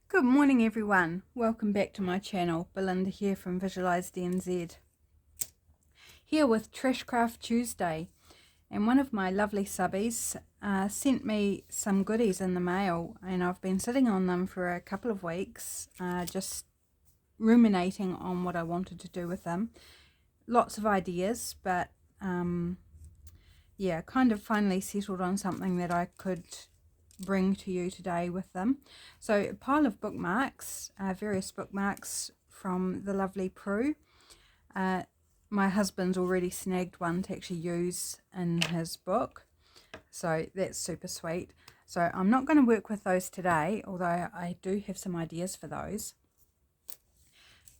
Good morning everyone, welcome back to my channel. Belinda here from Visualized DNZ. Here with Trashcraft Tuesday, and one of my lovely subbies sent me some goodies in the mail, and I've been sitting on them for a couple of weeks, just ruminating on what I wanted to do with them. Lots of ideas, but yeah, kind of finally settled on something that I could bring to you today with them. So a pile of bookmarks, various bookmarks from the lovely Prue. My husband's already snagged one to actually use in his book, so that's super sweet. So I'm not going to work with those today, although I do have some ideas for those.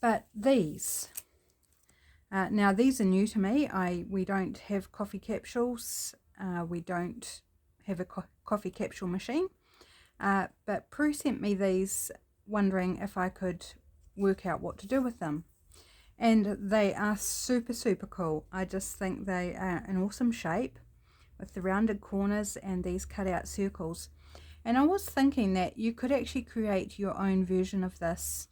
But these, now these are new to me. We don't have coffee capsules, we don't have a coffee capsule machine, but Prue sent me these wondering if I could work out what to do with them, and they are super cool. I just think they are an awesome shape with the rounded corners and these cut out circles, and I was thinking that you could actually create your own version of this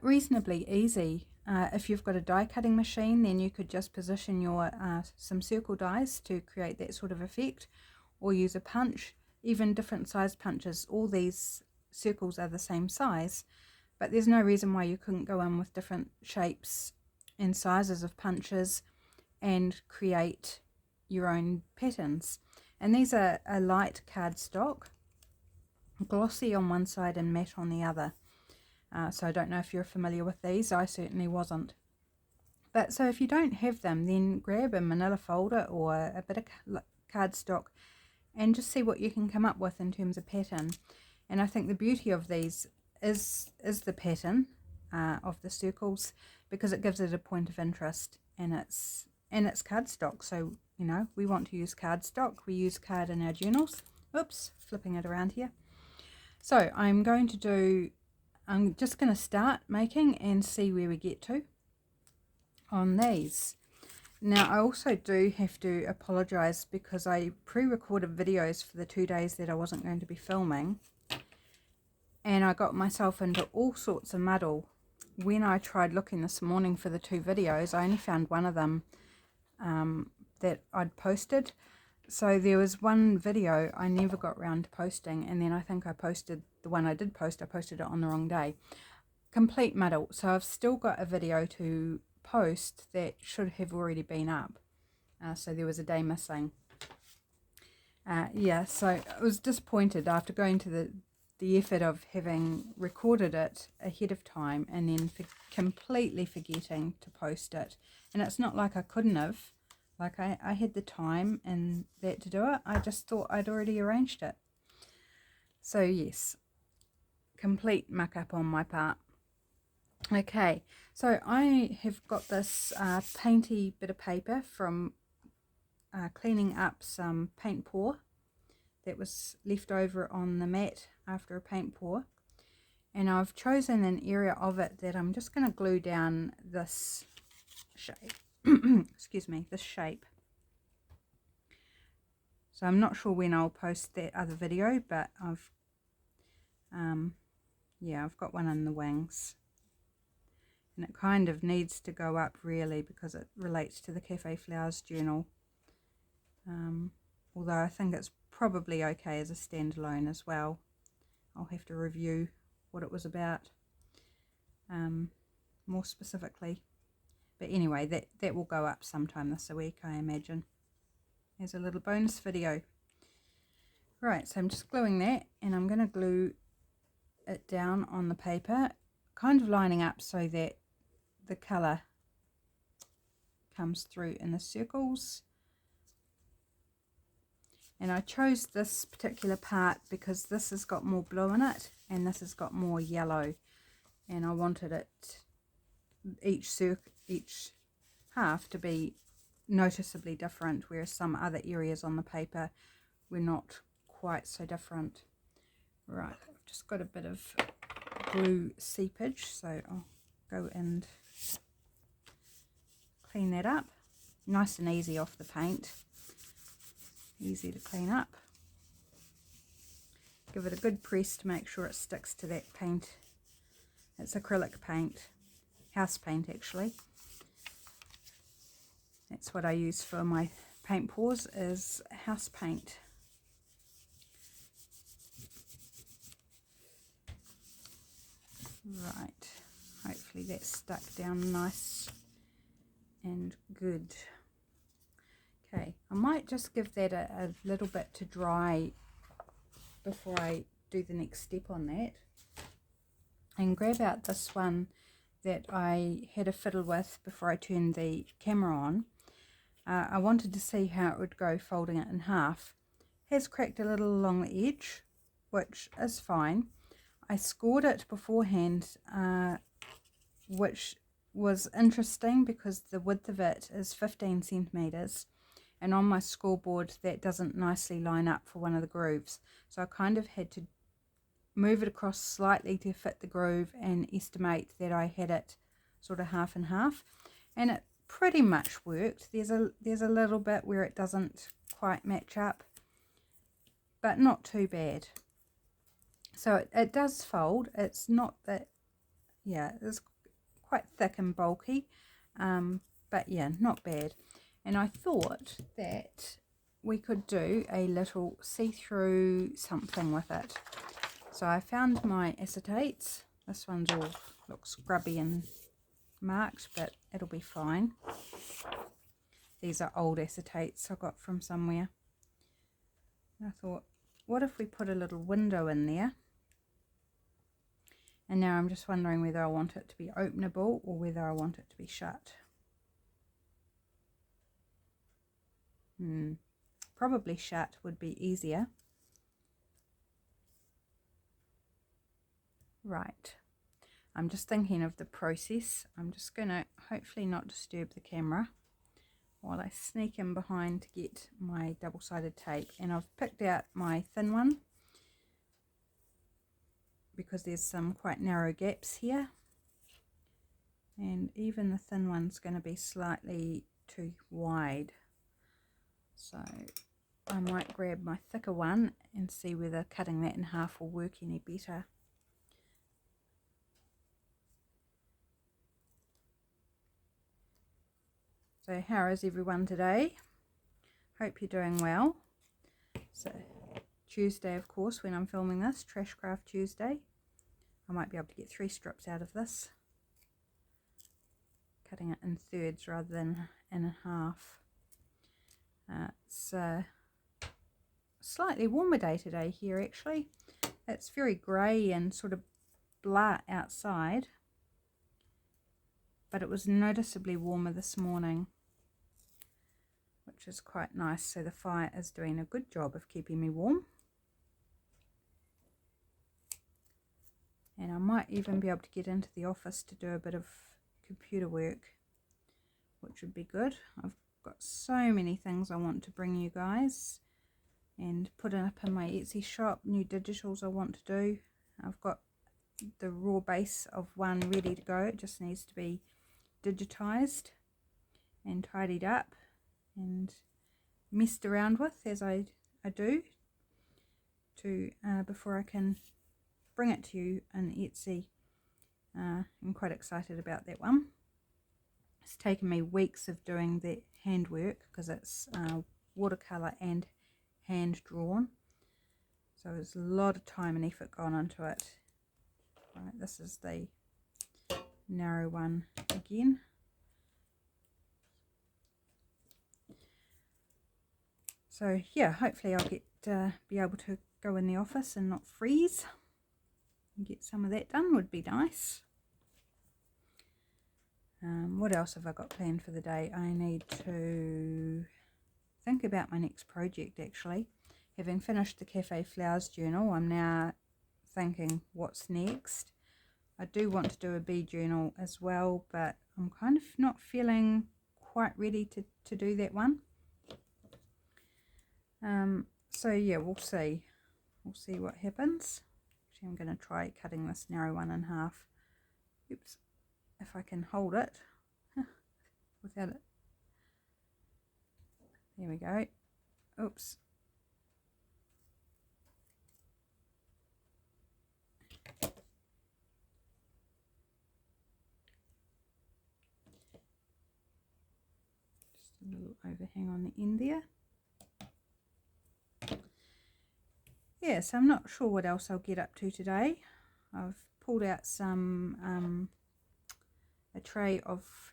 reasonably easy. If you've got a die cutting machine, then you could just position your some circle dies to create that sort of effect, or use a punch, even different sized punches. All these circles are the same size, but there's no reason why you couldn't go in with different shapes and sizes of punches and create your own patterns. And these are a light cardstock, glossy on one side and matte on the other. So I don't know if you're familiar with these. I certainly wasn't. But so if you don't have them, then grab a manila folder or a bit of cardstock and just see what you can come up with in terms of pattern. And I think the beauty of these is the pattern of the circles, because it gives it a point of interest, and it's cardstock. So you know, we want to use cardstock. We use card in our journals. Oops, flipping it around here. So I'm just going to start making and see where we get to on these. Now I also do have to apologise because I pre-recorded videos for the 2 days that I wasn't going to be filming, and I got myself into all sorts of muddle. When I tried looking this morning for the 2 videos, I only found one of them that I'd posted. So there was one video I never got round to posting, and then I think I posted the one I did post, I posted it on the wrong day. Complete muddle. So I've still got a video to post that should have already been up. So there was a day missing. Yeah, so I was disappointed after going to the effort of having recorded it ahead of time and then completely forgetting to post it. And it's not like I couldn't have. Like I had the time and that to do it. I just thought I'd already arranged it. So yes, complete muck up on my part. Okay, so I have got this painty bit of paper from cleaning up some paint pour that was left over on the mat after a paint pour, and I've chosen an area of it that I'm just going to glue down this shape. Excuse me, this shape. So I'm not sure when I'll post that other video, but yeah, I've got one in the wings, and it kind of needs to go up really because it relates to the Cafe Flowers journal, although I think it's probably okay as a standalone as well. I'll have to review what it was about more specifically, but anyway, that will go up sometime this week, I imagine, as a little bonus video. Right, so I'm just gluing that, and I'm going to glue it down on the paper, kind of lining up so that the colour comes through in the circles. And I chose this particular part because this has got more blue in it and this has got more yellow, and I wanted it, each half, to be noticeably different, whereas some other areas on the paper were not quite so different. Right, I've just got a bit of glue seepage, so I'll go and clean that up. Nice and easy off the paint, easy to clean up. Give it a good press to make sure it sticks to that paint. It's acrylic paint, house paint actually. That's what I use for my paint pours, is house paint. Right, hopefully that's stuck down nice and good. Okay, I might just give that a little bit to dry before I do the next step on that. And grab out this one that I had a fiddle with before I turned the camera on. I wanted to see how it would go folding it in half. Has cracked a little along the edge, which is fine. I scored it beforehand, which was interesting because the width of it is 15 centimeters, and on my scoreboard that doesn't nicely line up for one of the grooves, so I kind of had to move it across slightly to fit the groove and estimate that I had it sort of half and half, and it pretty much worked. There's a little bit where it doesn't quite match up, but not too bad. So it does fold. It's not that, yeah, it's quite thick and bulky, but yeah, not bad. And I thought that we could do a little see-through something with it. So I found my acetates. This one's all looks grubby and marked, but it'll be fine. These are old acetates I got from somewhere. I thought, what if we put a little window in there? And now I'm just wondering whether I want it to be openable or whether I want it to be shut. Probably shut would be easier. Right. I'm just thinking of the process. I'm just going to hopefully not disturb the camera while I sneak in behind to get my double-sided tape. And I've picked out my thin one because there's some quite narrow gaps here, and even the thin one's going to be slightly too wide, so I might grab my thicker one and see whether cutting that in half will work any better. So how is everyone today? Hope you're doing well. So Tuesday, of course, when I'm filming this, Trashcraft Tuesday. I might be able to get 3 strips out of this, cutting it in thirds rather than in a half. It's a slightly warmer day today here actually. It's very grey and sort of blah outside, but it was noticeably warmer this morning, which is quite nice. So the fire is doing a good job of keeping me warm. And I might even be able to get into the office to do a bit of computer work, which would be good. I've got so many things I want to bring you guys and put up in my Etsy shop, new digitals I want to do. I've got the raw base of one ready to go. It just needs to be digitized and tidied up and messed around with as I do to before I can bring it to you in Etsy. I'm quite excited about that one. It's taken me weeks of doing the handwork because it's watercolor and hand drawn, so there's a lot of time and effort gone into it. Right, this is the narrow one again. So yeah, hopefully I'll get be able to go in the office and not freeze and get some of that done. Would be nice. What else have I got planned for the day? I need to think about my next project actually. Having finished the Cafe Flowers journal, I'm now thinking what's next. I do want to do a bee journal as well, but I'm kind of not feeling quite ready to do that one. So yeah, we'll see what happens. Actually, I'm going to try cutting this narrow one in half. Oops, if I can hold it without it. There we go. Oops. overhang on the end there. Yeah, so I'm not sure what else I'll get up to today. I've pulled out some a tray of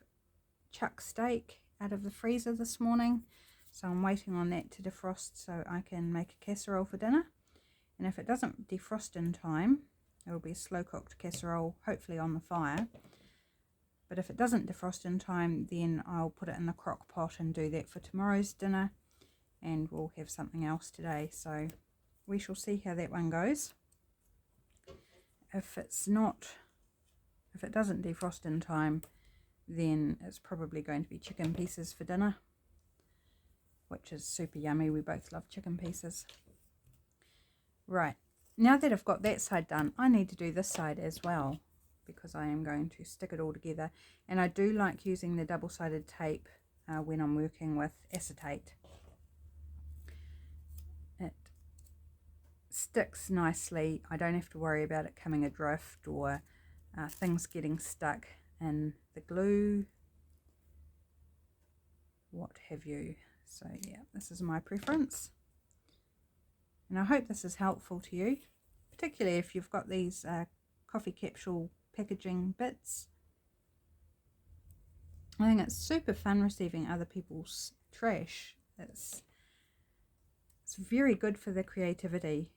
chuck steak out of the freezer this morning, so I'm waiting on that to defrost so I can make a casserole for dinner. And if it doesn't defrost in time, it'll be a slow cooked casserole, hopefully on the fire. But if it doesn't defrost in time, then I'll put it in the crock pot and do that for tomorrow's dinner, and we'll have something else today, so we shall see how that one goes. If it doesn't defrost in time, then it's probably going to be chicken pieces for dinner, which is super yummy. We both love chicken pieces. Right, now that I've got that side done, I need to do this side as well, because I am going to stick it all together. And I do like using the double-sided tape when I'm working with acetate. It sticks nicely. I don't have to worry about it coming adrift or things getting stuck in the glue, what have you. So yeah, this is my preference. And I hope this is helpful to you, particularly if you've got these coffee capsule packaging bits. I think it's super fun receiving other people's trash. It's very good for the creativity,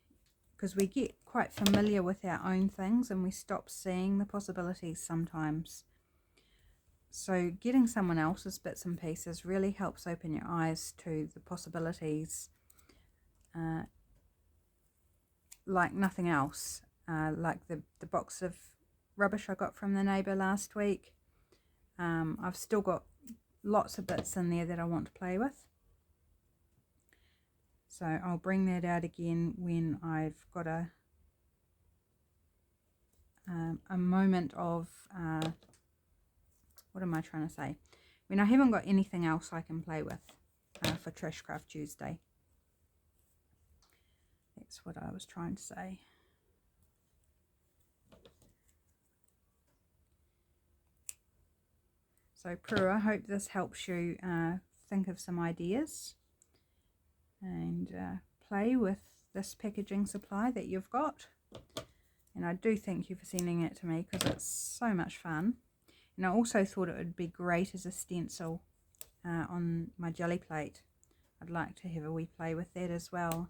because we get quite familiar with our own things and we stop seeing the possibilities sometimes. So getting someone else's bits and pieces really helps open your eyes to the possibilities like nothing else. Like the box of rubbish I got from the neighbour last week. I've still got lots of bits in there that I want to play with. So I'll bring that out again when I've got a moment of, what am I trying to say? When I haven't got anything else I can play with for Trashcraft Tuesday. That's what I was trying to say. So Prue, I hope this helps you think of some ideas and play with this packaging supply that you've got. And I do thank you for sending it to me, because it's so much fun. And I also thought it would be great as a stencil on my jelly plate. I'd like to have a wee play with that as well.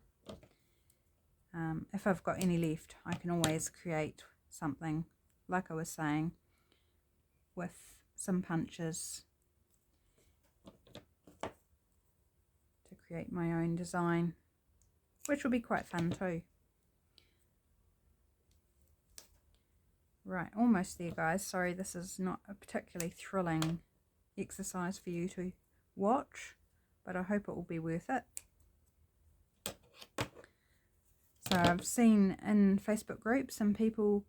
If I've got any left, I can always create something, like I was saying, with some punches to create my own design, which will be quite fun too. Right, almost there, guys. Sorry, this is not a particularly thrilling exercise for you to watch, but I hope it will be worth it. So I've seen in Facebook groups some people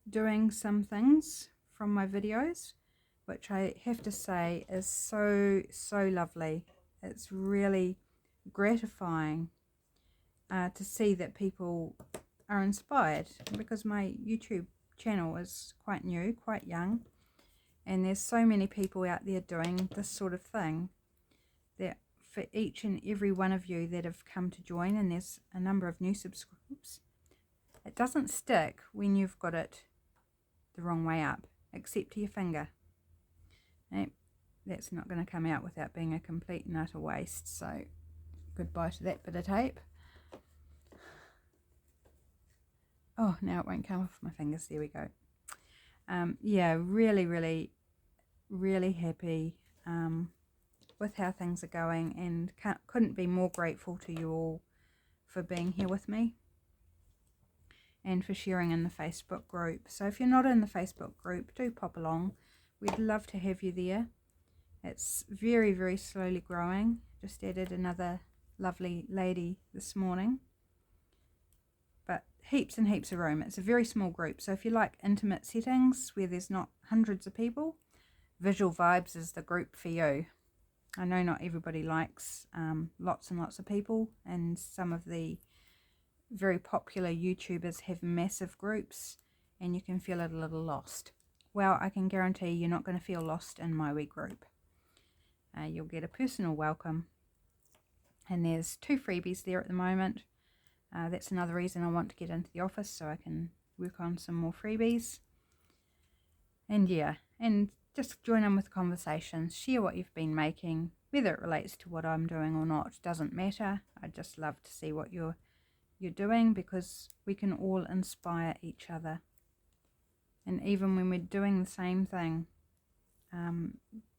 doing some things from my videos, which I have to say is so lovely. It's really gratifying to see that people are inspired, because my YouTube channel is quite new, quite young, and there's so many people out there doing this sort of thing, that for each and every one of you that have come to join, and there's a number of new subscribers, it doesn't stick when you've got it the wrong way up, except to your finger. That's not going to come out without being a complete and utter waste, so goodbye to that bit of tape. Oh, now it won't come off my fingers. There we go. Yeah, really happy with how things are going, and couldn't be more grateful to you all for being here with me and for sharing in the Facebook group. So if you're not in the Facebook group, do pop along. We'd love to have you there. It's very slowly growing. Just added another lovely lady this morning. But heaps and heaps of room. It's a very small group, so if you like intimate settings where there's not hundreds of people, Visual Vibes is the group for you. I know not everybody likes lots and lots of people, and some of the very popular YouTubers have massive groups and you can feel a little lost. Well, I can guarantee you're not going to feel lost in my wee group. you'll get a personal welcome. And there's 2 freebies there at the moment. That's another reason I want to get into the office, so I can work on some more freebies. And yeah, and just join in with conversations, share what you've been making, whether it relates to what I'm doing or not, doesn't matter. I just love to see what you're doing, because we can all inspire each other. And even when we're doing the same thing,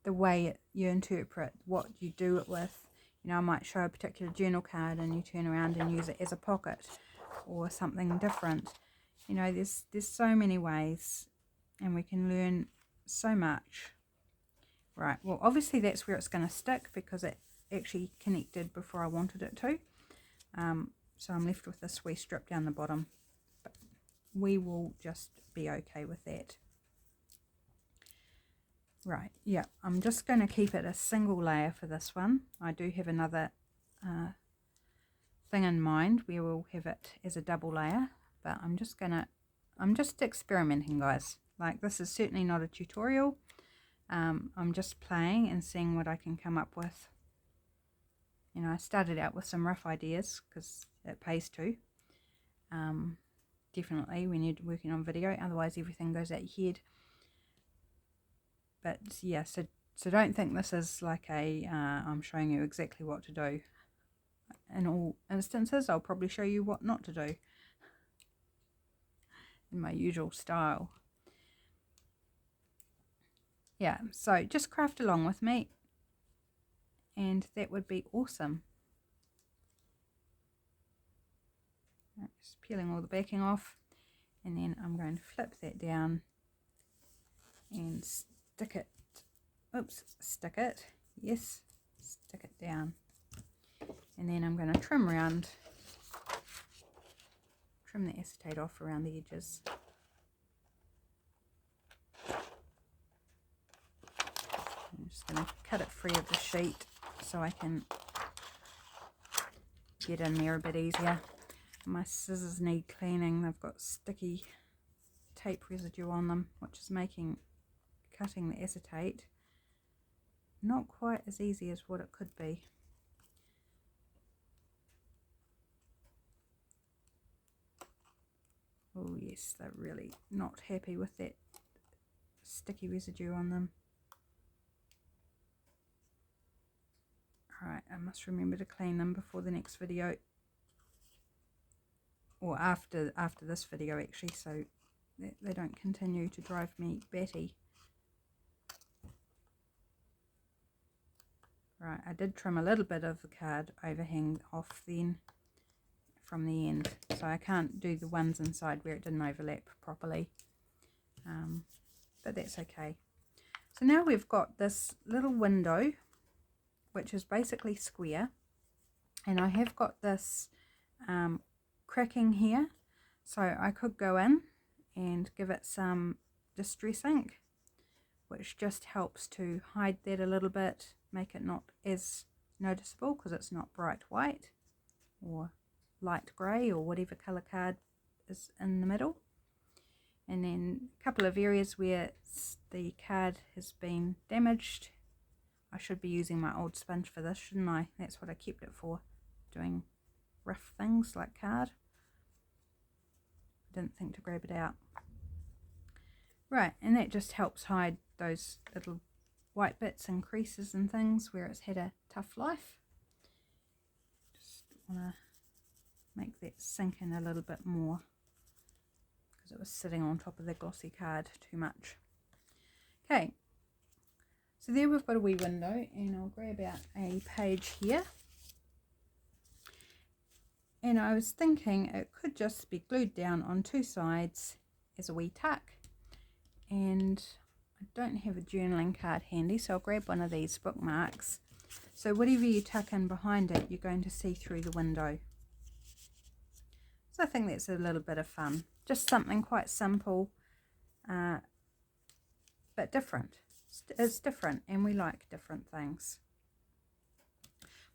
the way you interpret what you do it with, you know, I might show a particular journal card and you turn around and use it as a pocket or something different. You know, there's so many ways, and we can learn so much. Right, well, obviously that's where it's going to stick, because it actually connected before I wanted it to. So I'm left with this wee strip down the bottom, but we will just be okay with that. Right, yeah, I'm just going to keep it a single layer for this one. I do have another thing in mind where we'll have it as a double layer, but I'm just experimenting, guys. Like, this is certainly not a tutorial. I'm just playing and seeing what I can come up with. You know, I started out with some rough ideas because it pays to. Definitely when you're working on video, otherwise everything goes out your head. But yeah, so don't think this is like a I'm showing you exactly what to do. In all instances, I'll probably show you what not to do in my usual style. Yeah, so just craft along with me, and that would be awesome. Just peeling all the backing off, and then I'm going to flip that down and stick it, stick it down, and then I'm going to trim the acetate off around the edges. I'm just going to cut it free of the sheet so I can get in there a bit easier. My scissors need cleaning. They've got sticky tape residue on them, which is making cutting the acetate not quite as easy as what it could be. Oh yes, they're really not happy with that sticky residue on them. Alright, I must remember to clean them before the next video, or after this video actually, so that they don't continue to drive me batty. Right, I did trim a little bit of the card overhang off then from the end, so I can't do the ones inside where it didn't overlap properly, but that's okay. So now we've got this little window, which is basically square, and I have got this cracking here, so I could go in and give it some distress ink, which just helps to hide that a little bit, make it not as noticeable because it's not bright white or light grey or whatever colour card is in the middle. And then a couple of areas where the card has been damaged. I should be using my old sponge for this, shouldn't I? That's what I kept it for, doing rough things like card. I didn't think to grab it out. Right, and that just helps hide those little white bits and creases and things where it's had a tough life. Just want to make that sink in a little bit more because it was sitting on top of the glossy card too much. Okay, so there we've got a wee window, and I'll grab out a page here. And I was thinking it could just be glued down on 2 sides as a wee tuck. And I don't have a journaling card handy, so I'll grab one of these bookmarks. So whatever you tuck in behind it, you're going to see through the window. So I think that's a little bit of fun. Just something quite simple, but different. It's different, and we like different things.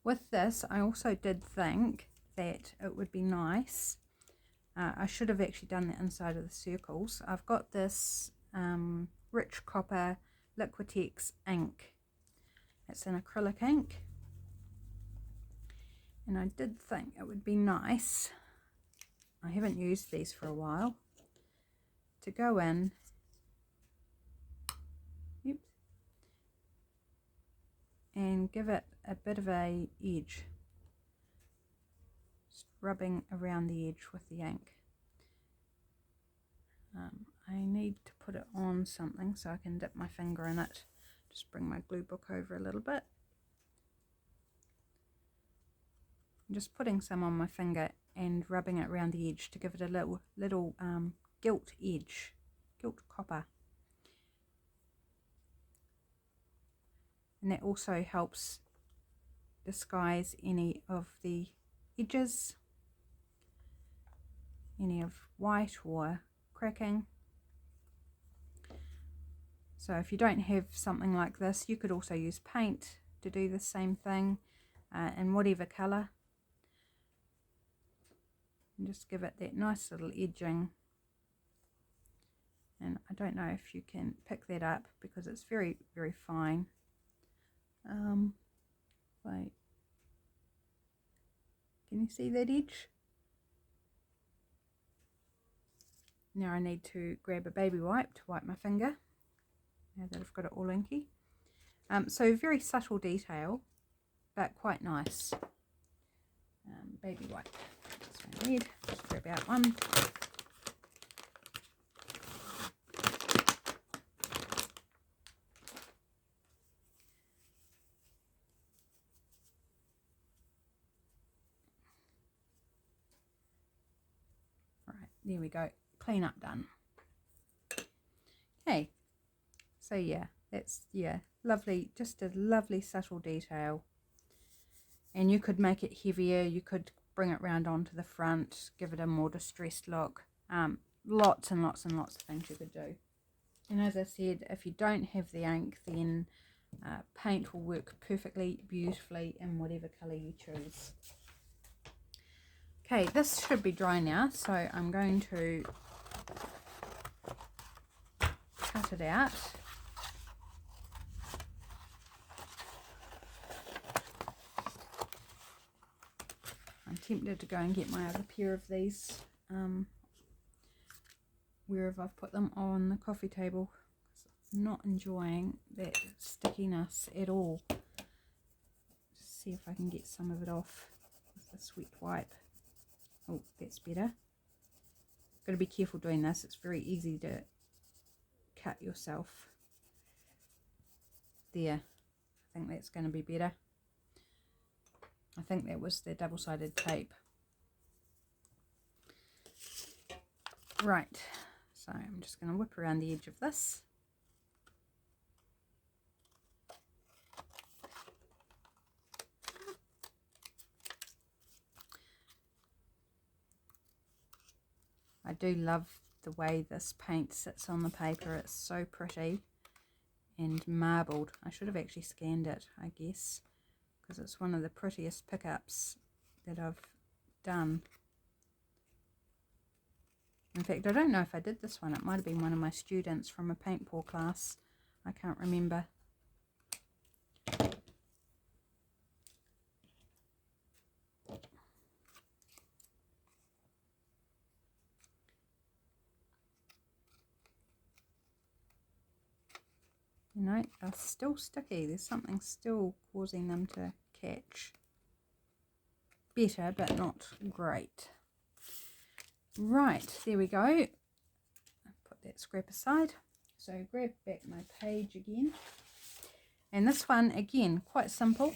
With this, I also did think that it would be nice. I should have actually done the inside of the circles. I've got this rich copper Liquitex ink, It's an acrylic ink, and I did think it would be nice, I haven't used these for a while, to go in, oops, and give it a bit of a edge, just rubbing around the edge with the ink. I need to put it on something so I can dip my finger in it. Just bring my glue book over a little bit. I'm just putting some on my finger and rubbing it around the edge to give it a little gilt edge, gilt copper. And that also helps disguise any of the edges, any of white or cracking. So if you don't have something like this, you could also use paint to do the same thing in whatever colour. And just give it that nice little edging. And I don't know if you can pick that up because it's very, very fine. Wait, can you see that edge? Now I need to grab a baby wipe to wipe my finger, now that I've got it all inky. So very subtle detail, but quite nice. Baby wipe, that's what I need. Just grab out one. Right, there we go. Clean up done. Okay, so yeah, that's, yeah, lovely, just a lovely subtle detail. And you could make it heavier, you could bring it round onto the front, give it a more distressed look. Lots and lots and lots of things you could do. And as I said, if you don't have the ink, then paint will work perfectly, beautifully in whatever colour you choose. Okay, this should be dry now, so I'm going to cut it out. I'm tempted to go and get my other pair of these, wherever I've put them on the coffee table. I'm not enjoying that stickiness at all. Just see if I can get some of it off with the sweet wipe. Oh, that's better. Got to be careful doing this. It's very easy to cut yourself. There. I think that's going to be better. I think that was the double-sided tape. Right. So I'm just going to whip around the edge of this. I do love the way this paint sits on the paper. It's so pretty and marbled. I should have actually scanned it, I guess, because it's one of the prettiest pickups that I've done. In fact, I don't know if I did this one. It might have been one of my students from a paint pour class. I can't remember. You know, they're still sticky. There's something still causing them to catch. Better, but not great. Right, there we go. I'll put that scrap aside. So grab back my page again. And this one, again, quite simple.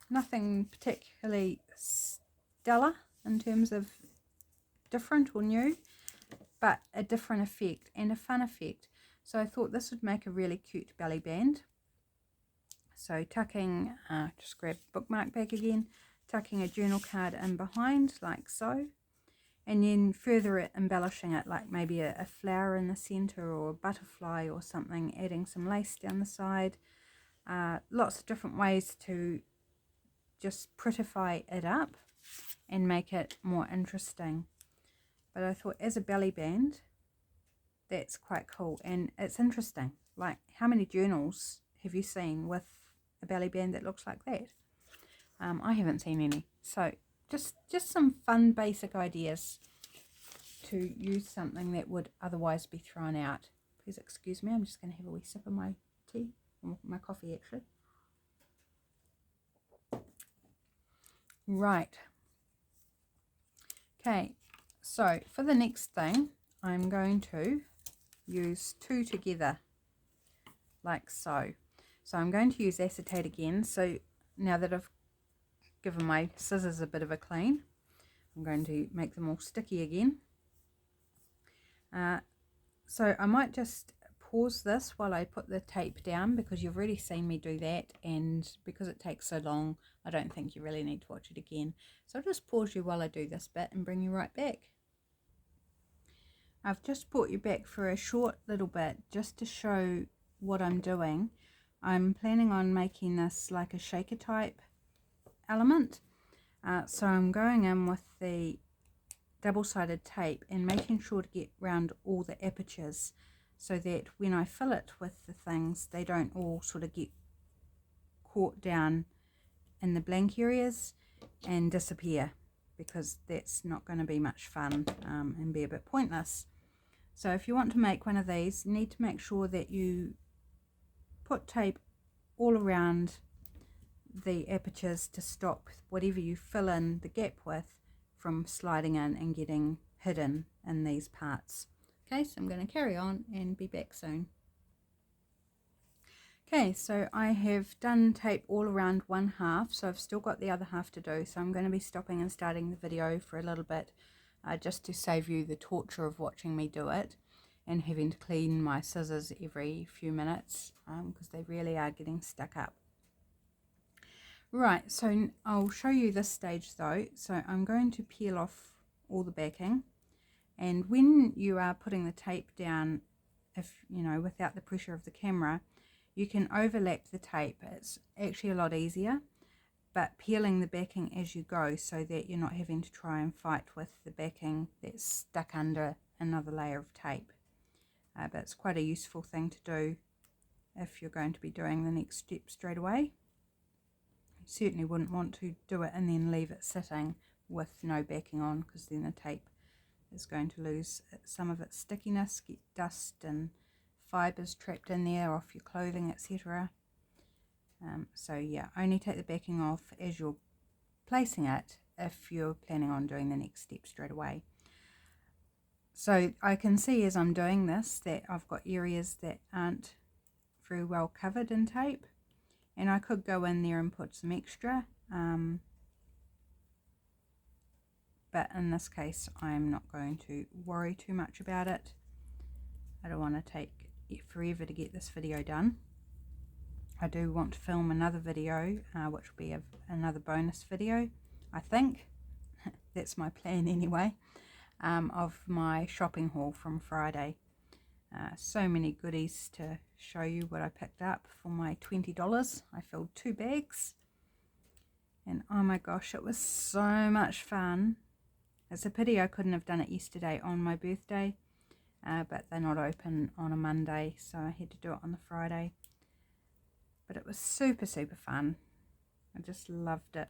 Nothing particularly stellar in terms of different or new, but a different effect and a fun effect. So I thought this would make a really cute belly band. So tucking, just grab bookmark back again, tucking a journal card in behind like so, and then further embellishing it like maybe a flower in the center or a butterfly or something, adding some lace down the side. Lots of different ways to just prettify it up and make it more interesting. But I thought as a belly band, that's quite cool, and it's interesting. Like, how many journals have you seen with a belly band that looks like that. I haven't seen any. So just some fun basic ideas to use something that would otherwise be thrown out. Please excuse me, I'm just going to have a wee sip of my tea, or my coffee actually. Right. Okay, so for the next thing, I'm going to use two together, like so. So I'm going to use acetate again. So now that I've given my scissors a bit of a clean, I'm going to make them all sticky again. So I might just pause this while I put the tape down, because you've already seen me do that, and because it takes so long, I don't think you really need to watch it again. So I'll just pause you while I do this bit and bring you right back. I've just brought you back for a short little bit just to show what I'm doing. I'm planning on making this like a shaker type element. So I'm going in with the double-sided tape and making sure to get round all the apertures, so that when I fill it with the things, they don't all sort of get caught down in the blank areas and disappear, because that's not going to be much fun and be a bit pointless. So if you want to make one of these, you need to make sure that you put tape all around the apertures to stop whatever you fill in the gap with from sliding in and getting hidden in these parts. Okay, so I'm going to carry on and be back soon. Okay, so I have done tape all around one half, so I've still got the other half to do, so I'm going to be stopping and starting the video for a little bit, just to save you the torture of watching me do it and having to clean my scissors every few minutes, because they really are getting stuck up. Right, so I'll show you this stage though. So I'm going to peel off all the backing, and when you are putting the tape down, if you know, without the pressure of the camera, you can overlap the tape. It's actually a lot easier, but peeling the backing as you go so that you're not having to try and fight with the backing that's stuck under another layer of tape. But it's quite a useful thing to do if you're going to be doing the next step straight away. You certainly wouldn't want to do it and then leave it sitting with no backing on, because then the tape is going to lose some of its stickiness, get dust and fibres trapped in there off your clothing, etc. So yeah, only take the backing off as you're placing it if you're planning on doing the next step straight away. So I can see as I'm doing this that I've got areas that aren't very well covered in tape, and I could go in there and put some extra, but in this case I'm not going to worry too much about it. I don't want to take it forever to get this video done. I do want to film another video, which will be another bonus video, I think. That's my plan anyway, of my shopping haul from Friday. So many goodies to show you what I picked up for my $20. I filled 2 bags, and oh my gosh, it was so much fun. It's a pity I couldn't have done it yesterday on my birthday, but they're not open on a Monday, so I had to do it on the Friday. But it was super fun. I just loved it,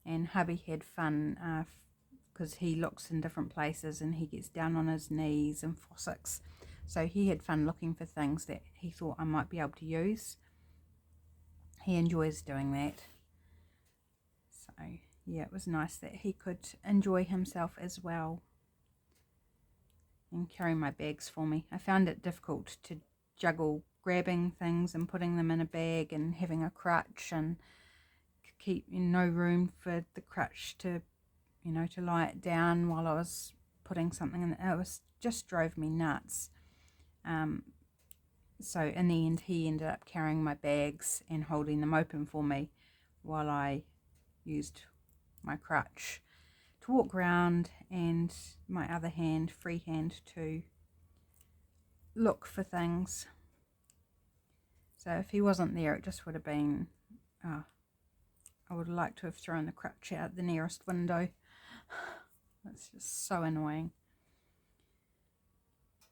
and hubby had fun because he looks in different places and he gets down on his knees and fossicks. So he had fun looking for things that he thought I might be able to use. He enjoys doing that. So yeah, it was nice that he could enjoy himself as well and carry my bags for me. I found it difficult to juggle grabbing things and putting them in a bag and having a crutch, and keep no room for the crutch to, you know, to lie it down while I was putting something in. It was just drove me nuts. So in the end he ended up carrying my bags and holding them open for me while I used my crutch to walk around, and my other hand, free hand, to look for things. So if he wasn't there, it just would have been, I would have liked to have thrown the crutch out the nearest window. That's just so annoying.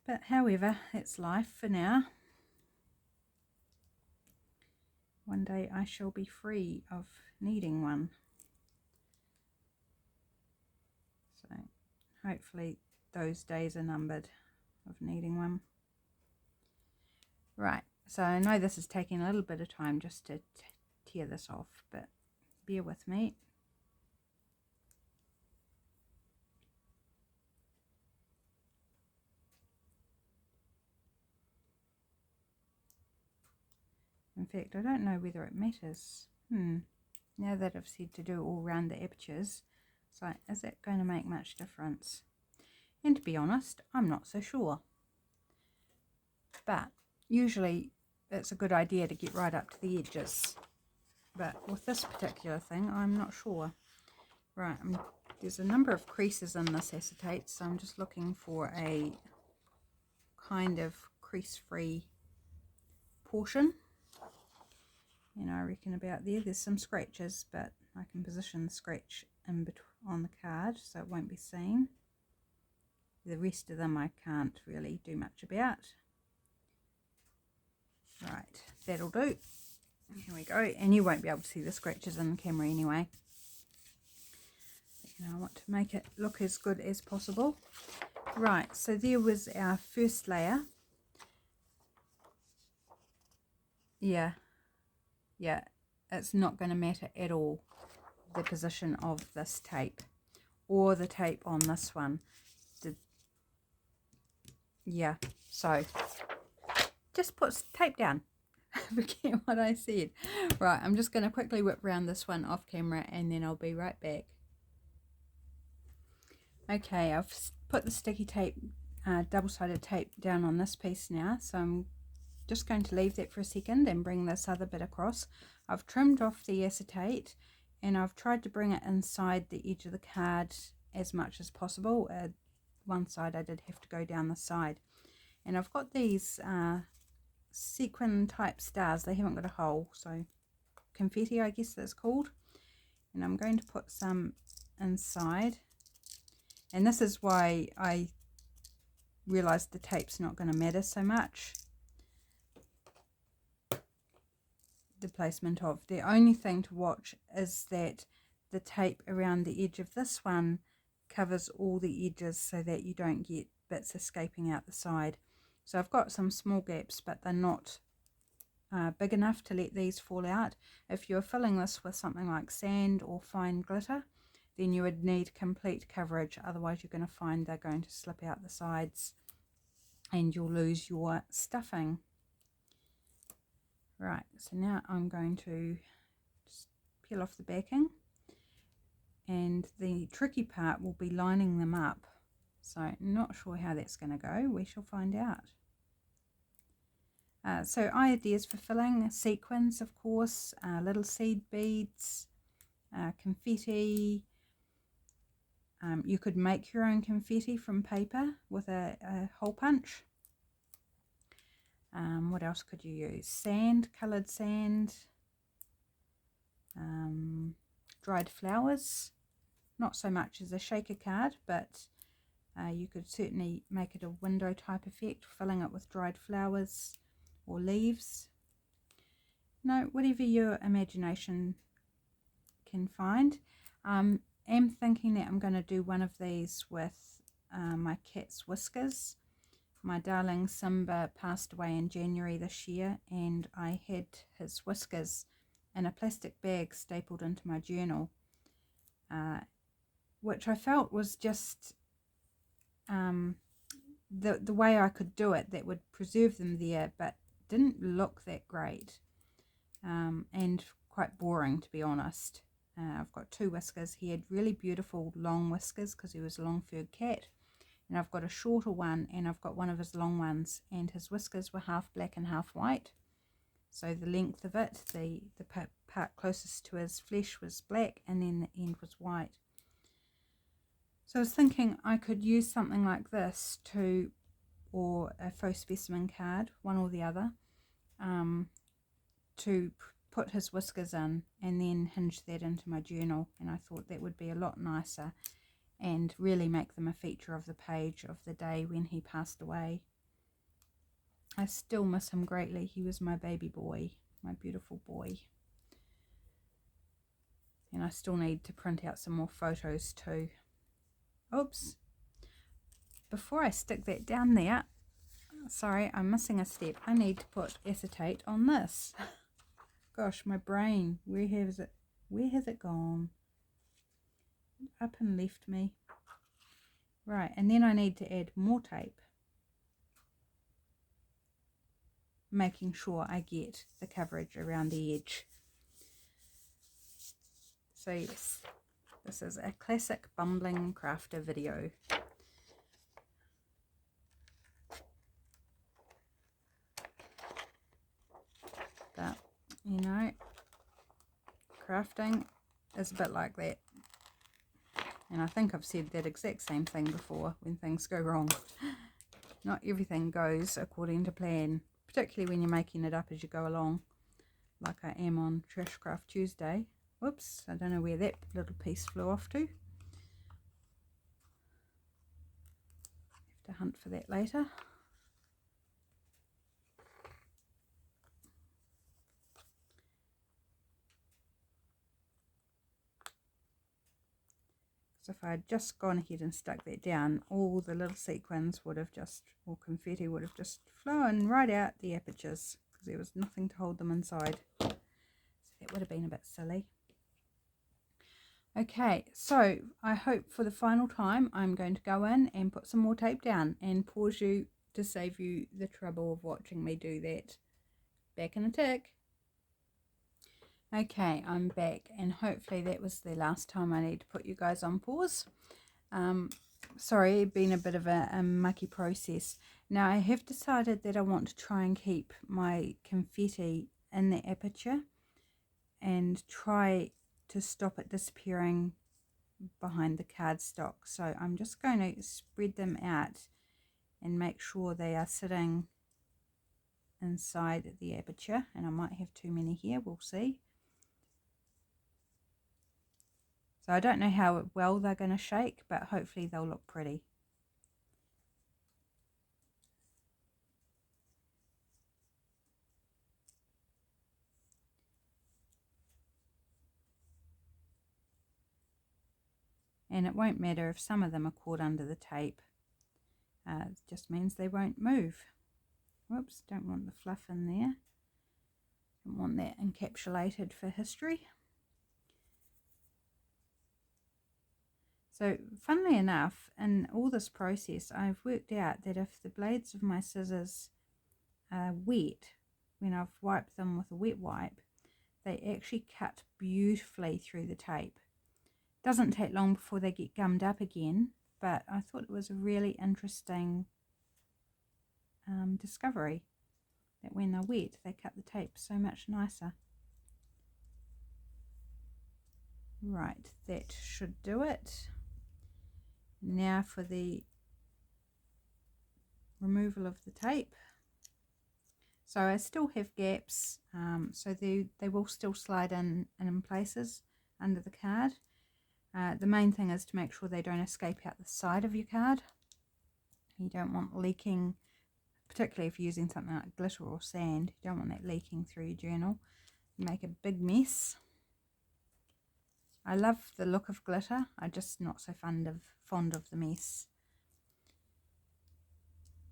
But however, it's life for now. 1 one day I shall be free of needing one. So hopefully those days are numbered of needing one. Right, so I know this is taking a little bit of time just to tear this off, but bear with me. In fact, I don't know whether it matters. Now that I've said to do all round the apertures, so is that going to make much difference? And to be honest, I'm not so sure. But usually it's a good idea to get right up to the edges. But with this particular thing, I'm not sure. Right, there's a number of creases in this acetate, so I'm just looking for a kind of crease-free portion. And I reckon about there's some scratches, but I can position the scratch in between on the card so it won't be seen. The rest of them I can't really do much about. Right, that'll do. Here we go, and you won't be able to see the scratches in the camera anyway. But, I want to make it look as good as possible. Right, so there was our first layer. Yeah, it's not going to matter at all, the position of this tape or the tape on this one. Yeah, so just put tape down. Forget what I said. Right, I'm just going to quickly whip around this one off camera and then I'll be right back. Okay, I've put the sticky tape, double-sided tape down on this piece now, so I'm just going to leave that for a second and bring this other bit across. I've trimmed off the acetate and I've tried to bring it inside the edge of the card as much as possible. One side I did have to go down the side. And I've got these sequin type stars. They haven't got a hole, so confetti I guess that's called. And I'm going to put some inside. And this is why I realised the tape's not going to matter so much. The placement of. The only thing to watch is that the tape around the edge of this one covers all the edges so that you don't get bits escaping out the side. So I've got some small gaps, but they're not big enough to let these fall out. If you're filling this with something like sand or fine glitter, then you would need complete coverage, otherwise you're going to find they're going to slip out the sides and you'll lose your stuffing. Right, so now I'm going to just peel off the backing, and the tricky part will be lining them up. So not sure how that's going to go. We shall find out. So ideas for filling: sequins, of course, little seed beads, confetti. You could make your own confetti from paper with a hole punch. What else could you use? Sand, coloured sand, dried flowers. Not so much as a shaker card, but you could certainly make it a window type effect, filling it with dried flowers or leaves. No, whatever your imagination can find. I'm thinking that I'm going to do one of these with my cat's whiskers. My darling Simba passed away in January this year, and I had his whiskers in a plastic bag stapled into my journal, which I felt was just the way I could do it that would preserve them there, but didn't look that great, and quite boring, to be honest. I've got two whiskers. He had really beautiful long whiskers because he was a long-furred cat, and I've got a shorter one, and I've got one of his long ones, and his whiskers were half black and half white. So the length of it, the part closest to his flesh was black, and then the end was white. So I was thinking I could use something like this or a faux specimen card, one or the other, to put his whiskers in and then hinge that into my journal, and I thought that would be a lot nicer and really make them a feature of the page of the day when he passed away. I still miss him greatly. He was my baby boy. my beautiful boy. And I still need to print out some more photos too. Oops. Before I stick that down there, sorry, I'm missing a step. I need to put acetate on this. Gosh, my brain, where has it gone? Up and left me. Right, and then I need to add more tape, making sure I get the coverage around the edge. So yes, this is a classic bumbling crafter video. But, you know, crafting is a bit like that. And I think I've said that exact same thing before when things go wrong. Not everything goes according to plan, particularly when you're making it up as you go along, like I am on Trash Craft Tuesday. Whoops, I don't know where that little piece flew off to. Have to hunt for that later. So if I had just gone ahead and stuck that down, all the little sequins would have just, or confetti would have just flown right out the apertures, because there was nothing to hold them inside. So that would have been a bit silly. Okay, so I hope for the final time I'm going to go in and put some more tape down and pause you to save you the trouble of watching me do that. Back in a tick. Okay, I'm back, and hopefully that was the last time I need to put you guys on pause. Sorry, it's been a bit of a mucky process. Now I have decided that I want to try and keep my confetti in the aperture and try to stop it disappearing behind the cardstock. So I'm just going to spread them out and make sure they are sitting inside the aperture, and I might have too many here, we'll see. So I don't know how well they're going to shake, but hopefully they'll look pretty. And it won't matter if some of them are caught under the tape. It just means they won't move. Whoops, don't want the fluff in there. Don't want that encapsulated for history. So funnily enough, in all this process, I've worked out that if the blades of my scissors are wet, when I've wiped them with a wet wipe, they actually cut beautifully through the tape. Doesn't take long before they get gummed up again, but I thought it was a really interesting discovery that when they're wet they cut the tape so much nicer. Right, that should do it. Now for the removal of the tape. So I still have gaps, so they will still slide in places under the card. The main thing is to make sure they don't escape out the side of your card. You don't want leaking, particularly if you're using something like glitter or sand. You don't want that leaking through your journal. You make a big mess. I love the look of glitter. I'm just not so fond of the mess.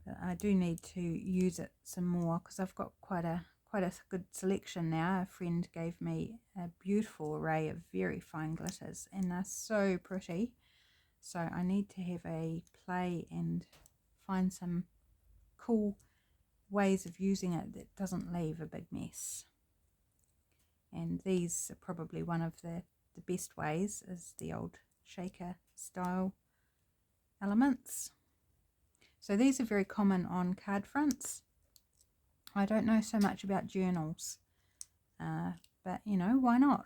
But I do need to use it some more because I've got quite a good selection now. A friend gave me a beautiful array of very fine glitters, and they're so pretty. So I need to have a play and find some cool ways of using it that doesn't leave a big mess. And these are probably one of the best ways, is the old shaker style elements. So these are very common on card fronts. I don't know so much about journals, but you know, why not?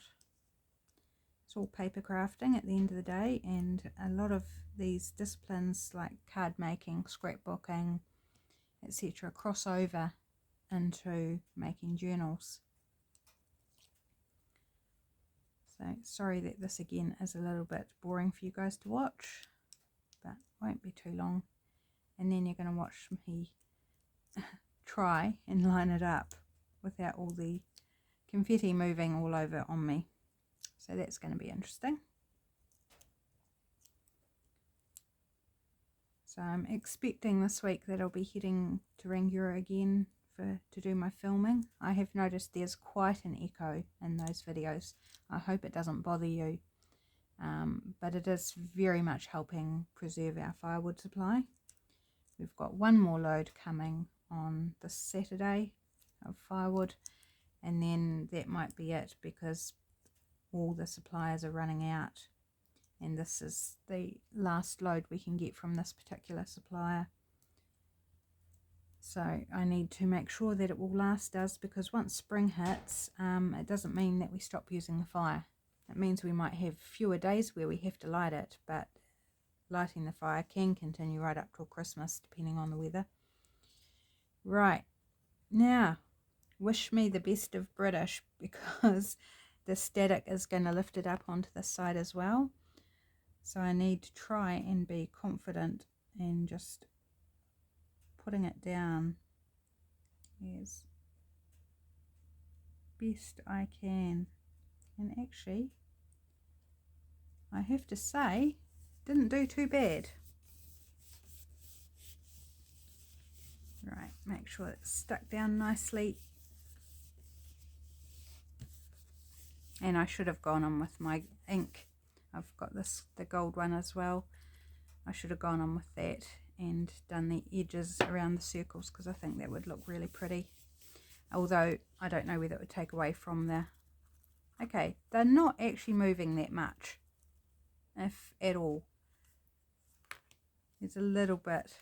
It's all paper crafting at the end of the day, and a lot of these disciplines like card making, scrapbooking, etc. cross over into making journals. So sorry that this again is a little bit boring for you guys to watch, but won't be too long. And then you're going to watch me try and line it up without all the confetti moving all over on me. So that's going to be interesting. So I'm expecting this week that I'll be heading to Rangiora again to do my filming. I have noticed there's quite an echo in those videos. I hope it doesn't bother you, but it is very much helping preserve our firewood supply. We've got one more load coming on this Saturday of firewood, and then that might be it, because all the suppliers are running out, and this is the last load we can get from this particular supplier. So I need to make sure that it will last us, because once spring hits, it doesn't mean that we stop using the fire. It means we might have fewer days where we have to light it, but lighting the fire can continue right up till Christmas, depending on the weather. Right, now wish me the best of British, because the static is going to lift it up onto this side as well. So I need to try and be confident and just putting it down as best I can. And actually, I have to say, didn't do too bad. Right, make sure it's stuck down nicely. And I should have gone on with my ink. I've got the gold one as well. I should have gone on with that and done the edges around the circles, because I think that would look really pretty. Although I don't know whether it would take away from the... Okay, they're not actually moving that much, if at all. There's a little bit.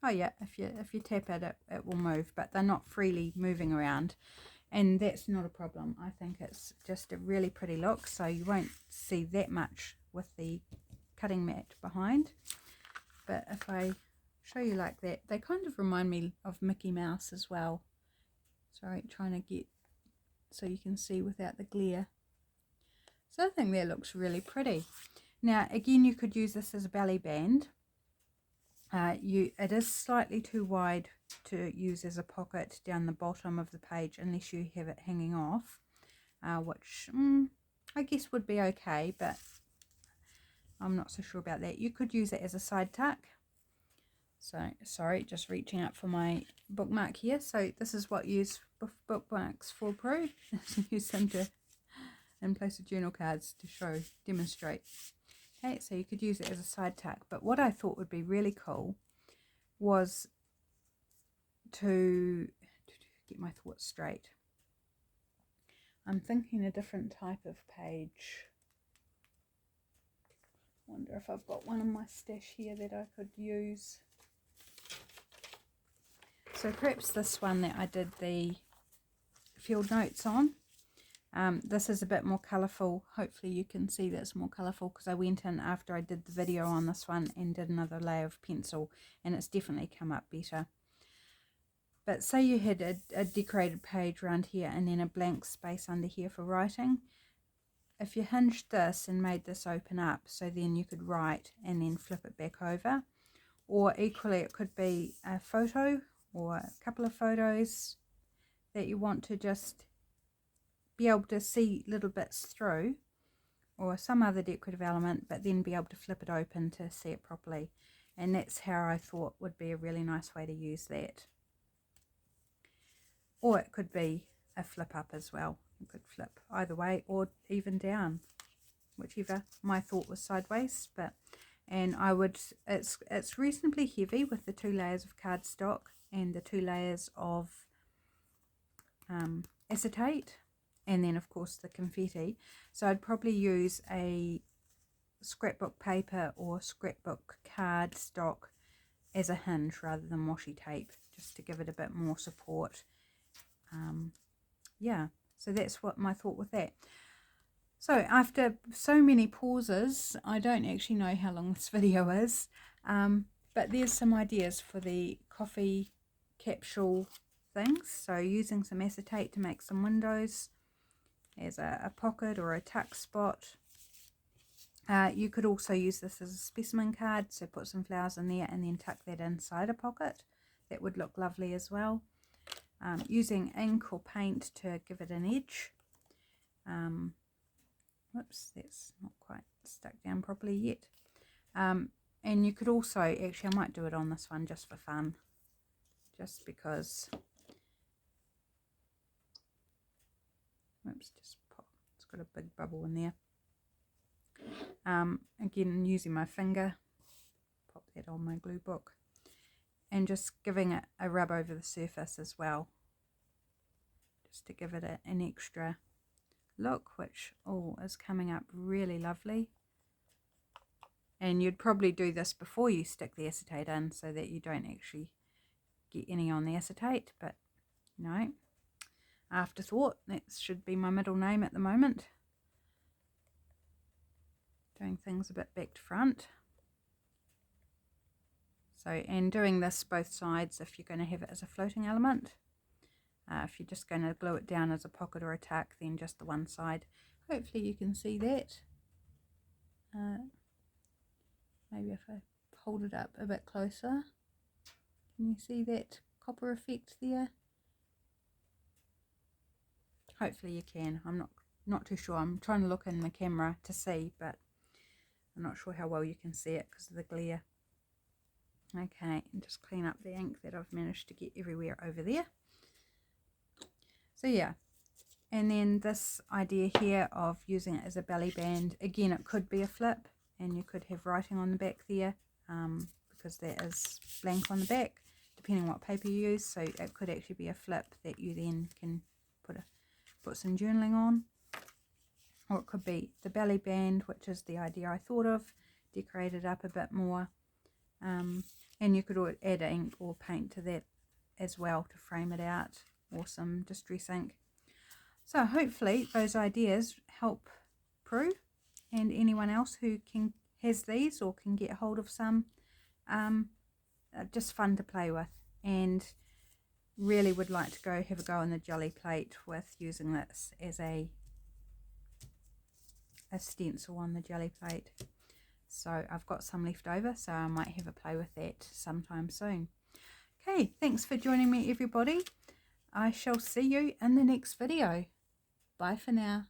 Oh yeah, if you tap it, it will move, but they're not freely moving around. And that's not a problem. I think it's just a really pretty look, so you won't see that much with the cutting mat behind. But if I show you like that, they kind of remind me of Mickey Mouse as well. Sorry, trying to get so you can see without the glare. So I think that looks really pretty. Now again, you could use this as a belly band. It is slightly too wide to use as a pocket down the bottom of the page, unless you have it hanging off, which I guess would be okay, but I'm not so sure about that. You could use it as a side tuck. So sorry, just reaching up for my bookmark here. So this is what you use bookmarks for, Pro. Use them to in place of journal cards to demonstrate. Okay, so you could use it as a side tuck, but what I thought would be really cool was to get my thoughts straight. I'm thinking a different type of page. Wonder if I've got one in my stash here that I could use. So perhaps this one that I did the field notes on. This is a bit more colourful. Hopefully you can see that it's more colourful, because I went in after I did the video on this one and did another layer of pencil, and it's definitely come up better. But say you had a decorated page around here and then a blank space under here for writing. If you hinged this and made this open up, so then you could write and then flip it back over, or equally it could be a photo or a couple of photos that you want to just be able to see little bits through, or some other decorative element, but then be able to flip it open to see it properly. And that's how I thought would be a really nice way to use that. Or it could be a flip up as well. You could flip either way, or even down, whichever. My thought was sideways, but and I would, it's reasonably heavy with the 2 layers of cardstock and the 2 layers of acetate, and then of course the confetti. So I'd probably use a scrapbook paper or scrapbook cardstock as a hinge rather than washi tape, just to give it a bit more support. Yeah, so that's what my thought with that. So after so many pauses, I don't actually know how long this video is, but there's some ideas for the coffee capsule things. So using some acetate to make some windows as a pocket or a tuck spot. You could also use this as a specimen card, so put some flowers in there and then tuck that inside a pocket. That would look lovely as well. using ink or paint to give it an edge. Whoops, that's not quite stuck down properly yet. And you could also, actually I might do it on this one just for fun, just because, whoops, just pop, it's got a big bubble in there. Again, using my finger, pop that on my glue book, and just giving it a rub over the surface as well, just to give it an extra look, which is coming up really lovely. And you'd probably do this before you stick the acetate in so that you don't actually get any on the acetate, but no, afterthought, that should be my middle name at the moment. Doing things a bit back to front. So, and doing this both sides if you're going to have it as a floating element. If you're just going to glue it down as a pocket or a tuck, then just the one side. Hopefully you can see that. Maybe if I hold it up a bit closer. Can you see that copper effect there? Hopefully you can. I'm not too sure. I'm trying to look in the camera to see, but I'm not sure how well you can see it because of the glare. Okay, and just clean up the ink that I've managed to get everywhere over there. So yeah, and then this idea here of using it as a belly band, again it could be a flip and you could have writing on the back there, because there is blank on the back depending what paper you use, so it could actually be a flip that you then can put some journaling on. Or it could be the belly band, which is the idea I thought of, decorate it up a bit more, and you could add ink or paint to that as well to frame it out, or some distress ink. So hopefully those ideas help Prue and anyone else who has these or can get hold of some. Just fun to play with, and really would like to have a go on the jelly plate with using this as a stencil on the jelly plate. So I've got some left over, so I might have a play with that sometime soon. Okay, thanks for joining me everybody. I shall see you in the next video. Bye for now.